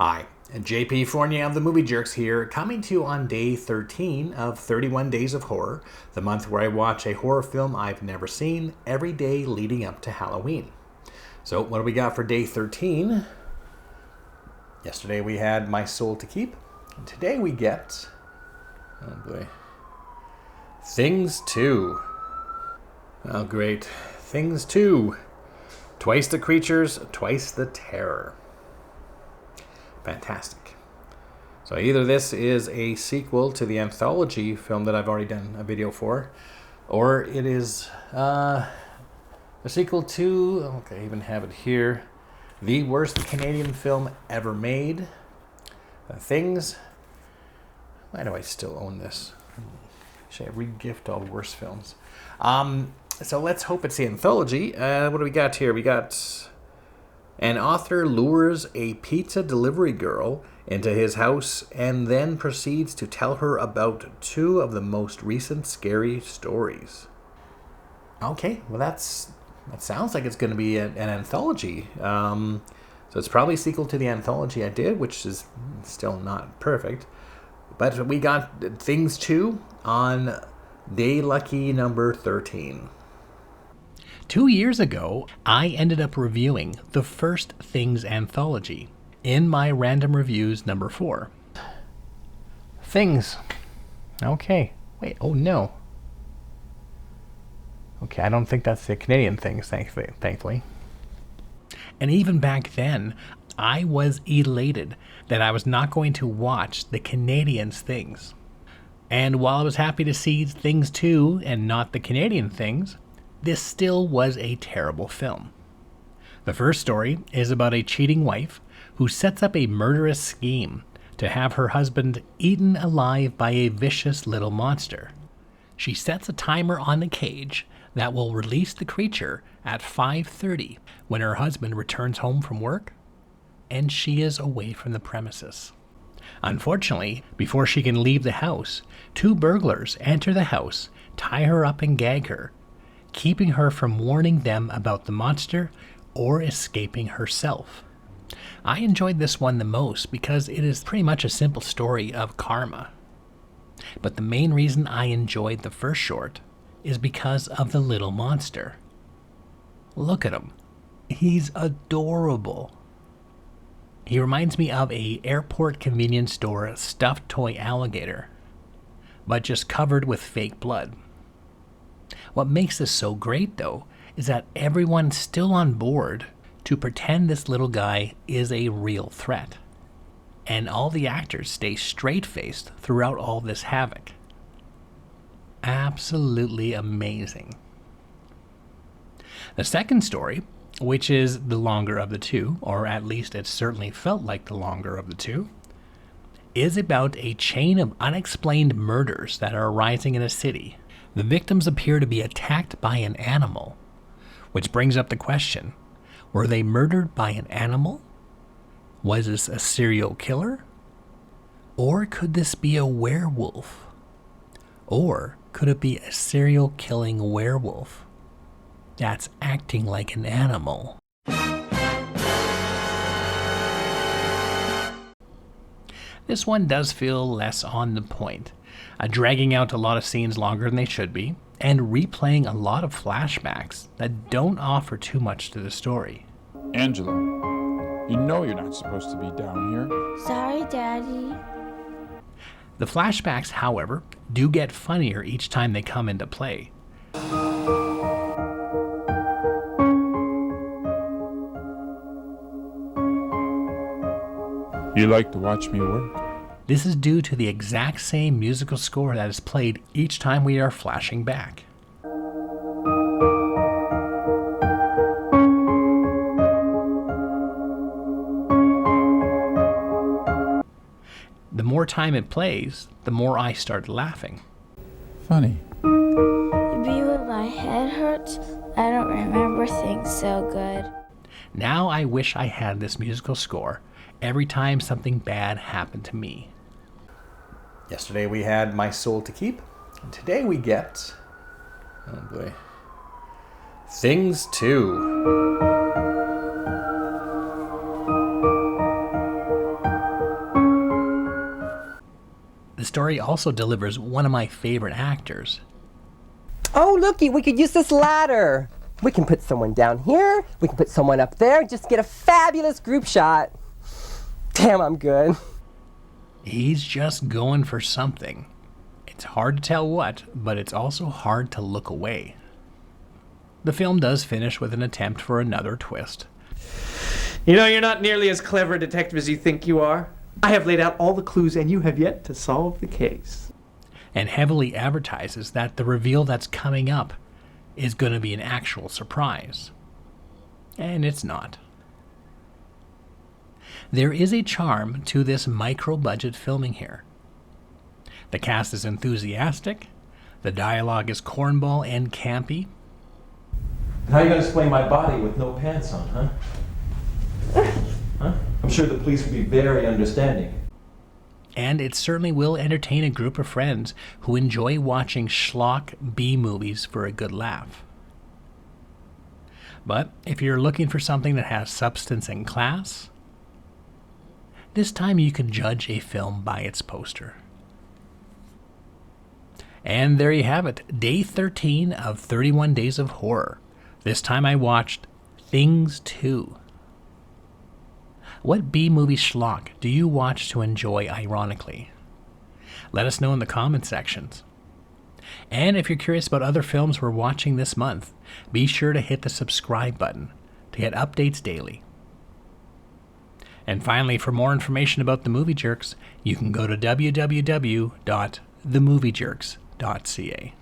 Hi, JP Fournier of the Movie Jerks here, coming to you on day 13 of 31 Days of Horror, the month where I watch a horror film I've never seen every day leading up to Halloween. So, what do we got for day 13? Yesterday we had My Soul to Keep, and today we get... oh boy. Things 2. Oh great. Things 2. Twice the creatures, twice the terror. Fantastic. So either this is a sequel to the Anthology film that I've already done a video for, or it is a sequel to, okay, I even have it here, the worst Canadian film ever made. Things. Why do I still own this? Should I re-gift all worst films? So let's hope it's the Anthology. What do we got here? We got... an author lures a pizza delivery girl into his house and then proceeds to tell her about two of the most recent scary stories. Okay, well that sounds like it's going to be an anthology. So it's probably a sequel to the Anthology I did, which is still not perfect. But we got Things 2 on day lucky number 13. 2 years ago, I ended up reviewing the first Things anthology in my random reviews number 4. Things. Okay. Wait, oh no. Okay, I don't think that's the Canadian Things, thankfully. And even back then, I was elated that I was not going to watch the Canadians Things. And while I was happy to see Things 2 and not the Canadian Things, this still was a terrible film. The first story is about a cheating wife who sets up a murderous scheme to have her husband eaten alive by a vicious little monster. She sets a timer on the cage that will release the creature at 5:30 when her husband returns home from work, and she is away from the premises. Unfortunately, before she can leave the house, 2 burglars enter the house, tie her up and gag her, keeping her from warning them about the monster or escaping herself. I enjoyed this one the most because it is pretty much a simple story of karma. But the main reason I enjoyed the first short is because of the little monster. Look at him. He's adorable. He reminds me of a airport convenience store stuffed toy alligator, but just covered with fake blood. What makes this so great, though, is that everyone's still on board to pretend this little guy is a real threat. And all the actors stay straight-faced throughout all this havoc. Absolutely amazing. The second story, which is the longer of the two, or at least it certainly felt like the longer of the two, is about a chain of unexplained murders that are arising in a city. The victims appear to be attacked by an animal, which brings up the question, were they murdered by an animal? Was this a serial killer? Or could this be a werewolf? Or could it be a serial killing werewolf that's acting like an animal? This one does feel less on the point, dragging out a lot of scenes longer than they should be, and replaying a lot of flashbacks that don't offer too much to the story. Angela, you know you're not supposed to be down here. Sorry, Daddy. The flashbacks, however, do get funnier each time they come into play. You like to watch me work? This is due to the exact same musical score that is played each time we are flashing back. The more time it plays, the more I start laughing. Funny. Maybe when my head hurts, I don't remember things so good. Now I wish I had this musical score every time something bad happened to me. Yesterday we had My Soul to Keep, and today we get... oh boy. Things 2. story also delivers one of my favorite actors. Oh, looky, we could use this ladder. We can put someone down here, we can put someone up there, just get a fabulous group shot. Damn, I'm good. He's just going for something. It's hard to tell what, but it's also hard to look away. The film does finish with an attempt for another twist. You know, you're not nearly as clever a detective as you think you are. I have laid out all the clues and you have yet to solve the case. And heavily advertises that the reveal that's coming up is going to be an actual surprise. And it's not. There is a charm to this micro-budget filming here. The cast is enthusiastic, the dialogue is cornball and campy. How are you going to explain my body with no pants on, huh? Huh? I'm sure the police will be very understanding. And it certainly will entertain a group of friends who enjoy watching schlock B-movies for a good laugh. But if you're looking for something that has substance and class, this time you can judge a film by its poster. And there you have it, day 13 of 31 Days of Horror. This time I watched Things 2. What B-movie schlock do you watch to enjoy ironically? Let us know in the comment sections. And if you're curious about other films we're watching this month, be sure to hit the subscribe button to get updates daily. And finally, for more information about the Movie Jerks, you can go to www.themoviejerks.ca.